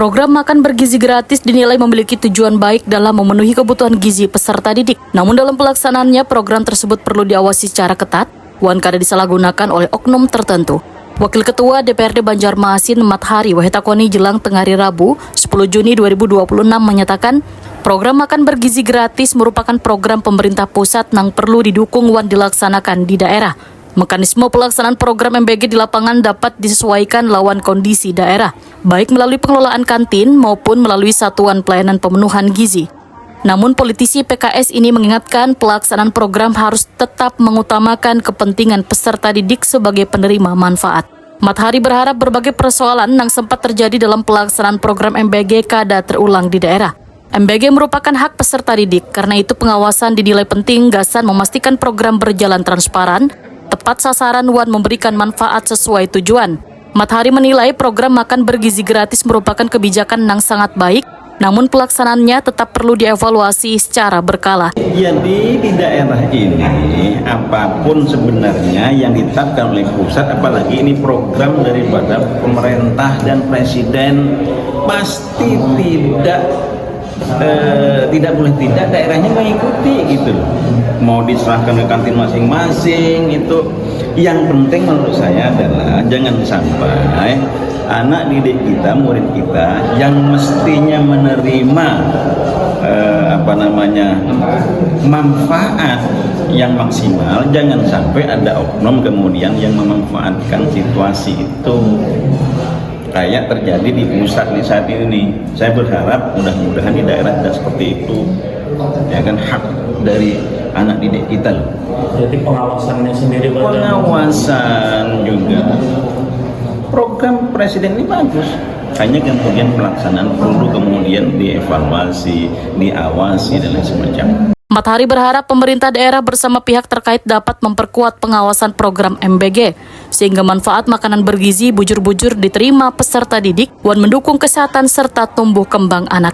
Program makan bergizi gratis dinilai memiliki tujuan baik dalam memenuhi kebutuhan gizi peserta didik. Namun dalam pelaksanaannya, program tersebut perlu diawasi secara ketat, kadang disalahgunakan oleh oknum tertentu. Wakil Ketua DPRD Banjarmasin Mathari Wahitakoni jelang tengah hari Rabu, 10 Juni 2026 menyatakan, program makan bergizi gratis merupakan program pemerintah pusat yang perlu didukung dilaksanakan di daerah. Mekanisme pelaksanaan program MBG di lapangan dapat disesuaikan lawan kondisi daerah, baik melalui pengelolaan kantin maupun melalui satuan pelayanan pemenuhan gizi. Namun politisi PKS ini mengingatkan pelaksanaan program harus tetap mengutamakan kepentingan peserta didik sebagai penerima manfaat. Mathari berharap berbagai persoalan yang sempat terjadi dalam pelaksanaan program MBG kada terulang di daerah. MBG merupakan hak peserta didik, karena itu pengawasan dinilai penting gasan memastikan program berjalan transparan, tepat sasaran memberikan manfaat sesuai tujuan. Mathari menilai program makan bergizi gratis merupakan kebijakan yang sangat baik, namun pelaksanaannya tetap perlu dievaluasi secara berkala. Jadi di daerah ini apapun sebenarnya yang ditetapkan oleh pusat, apalagi ini program daripada pemerintah dan presiden, pasti tidak boleh tidak daerahnya mengikuti gitu. Mau diserahkan ke kantin masing-masing itu. Yang penting menurut saya adalah jangan sampai anak didik kita, murid kita yang mestinya menerima manfaat yang maksimal, jangan sampai ada oknum kemudian yang memanfaatkan situasi itu. Kayak terjadi di pusat di saat ini. Saya berharap mudah-mudahan di daerah tidak seperti itu. Ya kan, hak dari anak didik kita loh. Jadi pengawasannya sendiri, pengawasan juga. Program presiden ini bagus. Hanya kemudian pelaksanaan perlu kemudian dievaluasi, diawasi dan lain semacamnya. Mathari berharap pemerintah daerah bersama pihak terkait dapat memperkuat pengawasan program MBG, sehingga manfaat makanan bergizi bujur-bujur diterima peserta didik, mendukung kesehatan serta tumbuh kembang anak.